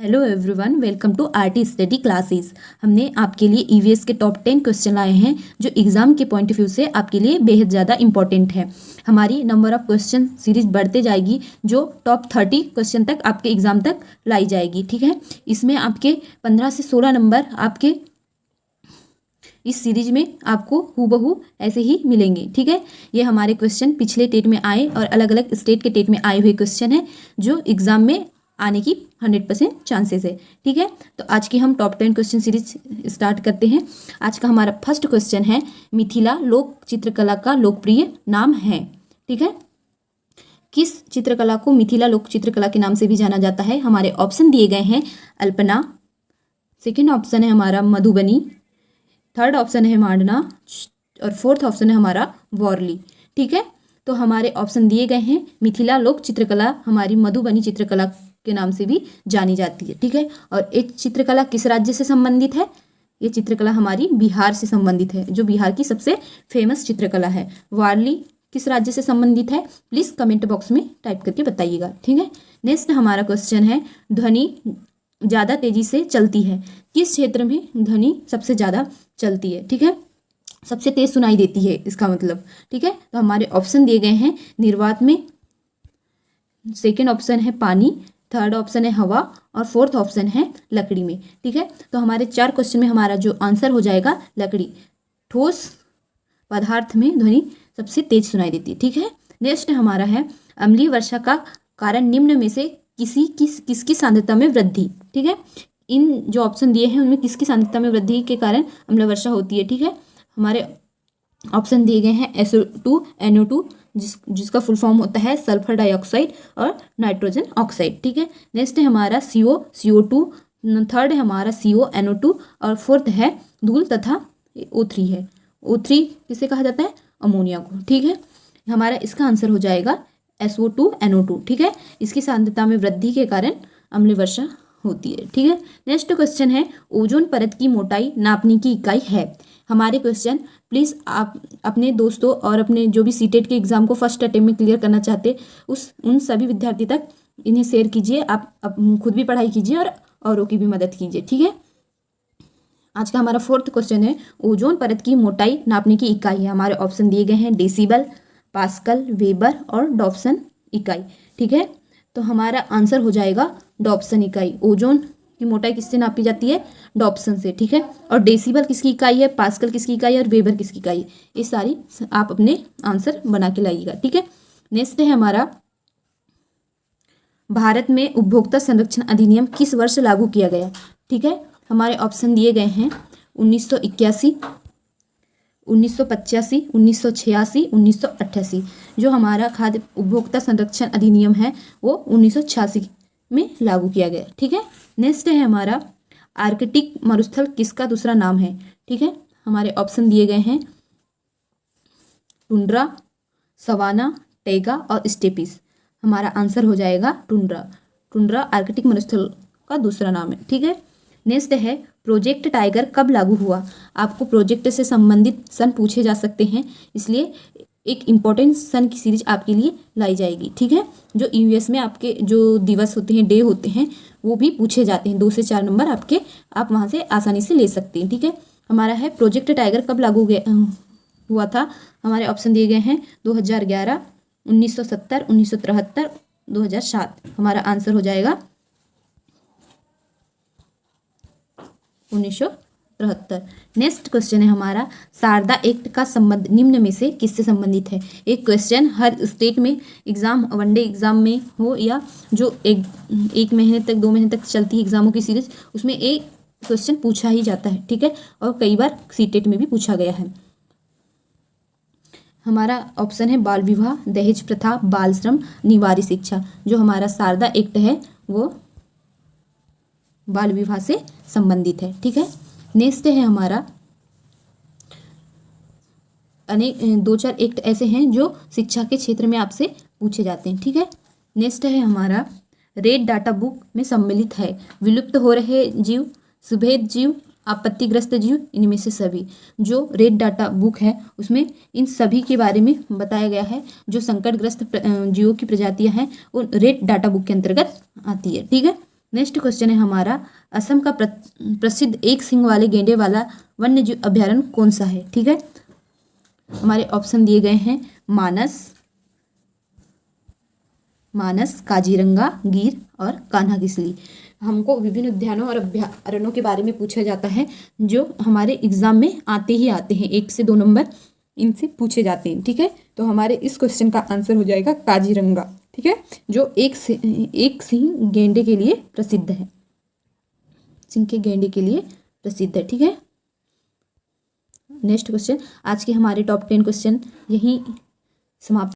Hello everyone, welcome to RT study classes. हमने आपके लिए ईवीएस के टॉप 10 क्वेश्चन लाए हैं जो एग्जाम के पॉइंट ऑफ व्यू से आपके लिए बेहद ज़्यादा इंपॉर्टेंट है। हमारी नंबर ऑफ क्वेश्चन सीरीज बढ़ते जाएगी जो टॉप 30 क्वेश्चन तक आपके एग्जाम तक लाई जाएगी। ठीक है, इसमें आपके 15 से 16 नंबर आपके इस सीरीज में आपको हूबहू ऐसे ही मिलेंगे। ठीक है, ये हमारे क्वेश्चन पिछले टेट में आए और अलग अलग स्टेट के टेट में आए हुए क्वेश्चन हैं जो एग्जाम में आने की 100% चांसेस है। ठीक है, तो आज की हम टॉप 10 क्वेश्चन सीरीज स्टार्ट करते हैं। आज का हमारा फर्स्ट क्वेश्चन है, मिथिला लोक चित्रकला का लोकप्रिय नाम है। ठीक है, किस चित्रकला को मिथिला लोक चित्रकला के नाम से भी जाना जाता है? हमारे ऑप्शन दिए गए हैं, अल्पना, सेकेंड ऑप्शन है हमारा मधुबनी, थर्ड ऑप्शन है मांडना और फोर्थ ऑप्शन है हमारा वॉरली। ठीक है, तो हमारे ऑप्शन दिए गए हैं, मिथिला लोक चित्रकला हमारी मधुबनी चित्रकला के नाम से भी जानी जाती है। ठीक है, और एक चित्रकला किस राज्य से संबंधित है? ये चित्रकला हमारी बिहार से संबंधित है, जो बिहार की सबसे फेमस चित्रकला है। वारली किस राज्य से संबंधित है? प्लीज कमेंट बॉक्स में टाइप करके बताइएगा। ठीक है, नेक्स्ट हमारा क्वेश्चन है, ध्वनि ज़्यादा तेजी से चलती है, किस क्षेत्र में ध्वनि सबसे ज़्यादा चलती है? ठीक है, सबसे तेज सुनाई देती है इसका मतलब। ठीक है, तो हमारे ऑप्शन दिए गए हैं, निर्वात में, सेकेंड ऑप्शन है पानी, थर्ड ऑप्शन है हवा और फोर्थ ऑप्शन है लकड़ी में। ठीक है, तो हमारे 4 क्वेश्चन में हमारा जो आंसर हो जाएगा लकड़ी। ठोस पदार्थ में ध्वनि सबसे तेज सुनाई देती है। ठीक है, नेक्स्ट हमारा है, अम्लीय वर्षा का कारण निम्न में से किसकी सांद्रता में वृद्धि? ठीक है, इन जो ऑप्शन दिए हैं उनमें किसकी सांद्रता में वृद्धि के कारण अम्लीय वर्षा होती है? ठीक है, हमारे ऑप्शन दिए गए हैं, SO2, NO2 जिसका फुल फॉर्म होता है सल्फर डाइऑक्साइड और नाइट्रोजन ऑक्साइड। ठीक है, नेक्स्ट है हमारा CO2, थर्ड है हमारा CO, NO2 और फोर्थ है धूल तथा O3 है। O3 किसे कहा जाता है? अमोनिया को। ठीक है, हमारा इसका आंसर हो जाएगा SO2, NO2। ठीक है, इसकी सांद्रता में वृद्धि के कारण अम्लीय वर्षा होती है। ठीक है, नेक्स्ट क्वेश्चन है, ओजोन परत की मोटाई नापने की इकाई है। हमारे क्वेश्चन प्लीज़ आप अपने दोस्तों और अपने जो भी सीटेट के एग्ज़ाम को फर्स्ट अटेम्प्ट में क्लियर करना चाहते उन सभी विद्यार्थी तक इन्हें शेयर कीजिए। आप खुद भी पढ़ाई कीजिए और औरों की भी मदद कीजिए। ठीक है, आज का हमारा फोर्थ क्वेश्चन है, ओजोन परत की मोटाई नापने की इकाई है। हमारे ऑप्शन दिए गए हैं, डेसिबल, पास्कल, वेबर और डॉप्सन इकाई। ठीक है, तो हमारा आंसर हो जाएगा डॉप्सन इकाई। ओजोन की मोटाई किससे नापी जाती है? डॉप्सन से। ठीक है, और डेसिबल किसकी इकाई है, पास्कल किसकी इकाई है और वेबर किसकी इकाई है? ये सारी आप अपने आंसर बना के लाइएगा। ठीक है, नेक्स्ट है हमारा, भारत में उपभोक्ता संरक्षण अधिनियम किस वर्ष लागू किया गया? ठीक है, हमारे ऑप्शन दिए गए हैं, 1981, 1985, 1986, 1988। जो हमारा खाद्य उपभोक्ता संरक्षण अधिनियम है वो 1986 में लागू किया गया। ठीक है, नेक्स्ट है हमारा, आर्कटिक मरुस्थल किसका दूसरा नाम है? ठीक है, हमारे ऑप्शन दिए गए हैं, टुंड्रा, सवाना, टैगा और स्टेपिस। हमारा आंसर हो जाएगा टुंड्रा। टुंड्रा आर्कटिक मरुस्थल का दूसरा नाम है। ठीक है, नेक्स्ट है, प्रोजेक्ट टाइगर कब लागू हुआ? आपको प्रोजेक्ट से संबंधित सन पूछे जा सकते हैं, इसलिए एक इम्पॉर्टेंट सन की सीरीज आपके लिए लाई जाएगी। ठीक है, जो यूएस में आपके जो दिवस होते हैं, डे होते हैं, वो भी पूछे जाते हैं। 2 से 4 नंबर आप वहाँ से आसानी से ले सकते हैं। ठीक है, हमारा है, प्रोजेक्ट टाइगर कब लागू हुआ था? हमारे ऑप्शन दिए गए हैं, 2011, 1970, 1973, 2007। हमारा आंसर हो जाएगा 1973। नेक्स्ट क्वेश्चन है हमारा, शारदा एक्ट का संबंध निम्न में से किससे संबंधित है? एक क्वेश्चन हर स्टेट में एग्जाम, वनडे एग्जाम में हो या जो एक महीने तक 2 महीने तक चलती है एग्जामों की सीरीज, उसमें एक क्वेश्चन पूछा ही जाता है। ठीक है, और कई बार सीटेट में भी पूछा गया है। हमारा ऑप्शन है, बाल विवाह, दहेज प्रथा, बाल श्रम, निवारी शिक्षा। जो हमारा शारदा एक्ट है वो बाल विवाह से संबंधित है। ठीक है, नेक्स्ट है हमारा, अनेक 2-4 एक्ट ऐसे हैं जो शिक्षा के क्षेत्र में आपसे पूछे जाते हैं। ठीक है, नेक्स्ट है हमारा, रेड डाटा बुक में सम्मिलित है, विलुप्त हो रहे जीव, सुभेद जीव, आपत्तिग्रस्त जीव, इनमें से सभी। जो रेड डाटा बुक है उसमें इन सभी के बारे में बताया गया है। जो संकटग्रस्त जीवों की प्रजातियां हैं वो रेड डाटा बुक के अंतर्गत आती है। ठीक है, नेक्स्ट क्वेश्चन है हमारा, असम का प्रसिद्ध एक सींग वाले गेंडे वाला वन्य जीव अभ्यारण्य कौन सा है। ठीक है, हमारे ऑप्शन दिए गए हैं मानस, काजीरंगा, गिर और कान्हा किसली। हमको विभिन्न उद्यानों और अभ्यारण्यों के बारे में पूछा जाता है जो हमारे एग्जाम में आते ही आते हैं, 1 से 2 नंबर इनसे पूछे जाते हैं। ठीक है, तो हमारे इस क्वेश्चन का आंसर हो जाएगा काजीरंगा। ठीक है, जो एक सिंह गेंडे के लिए प्रसिद्ध है, सिंह के गेंडे के लिए प्रसिद्ध है। ठीक है, नेक्स्ट क्वेश्चन, आज के हमारे टॉप 10 क्वेश्चन यहीं समाप्त।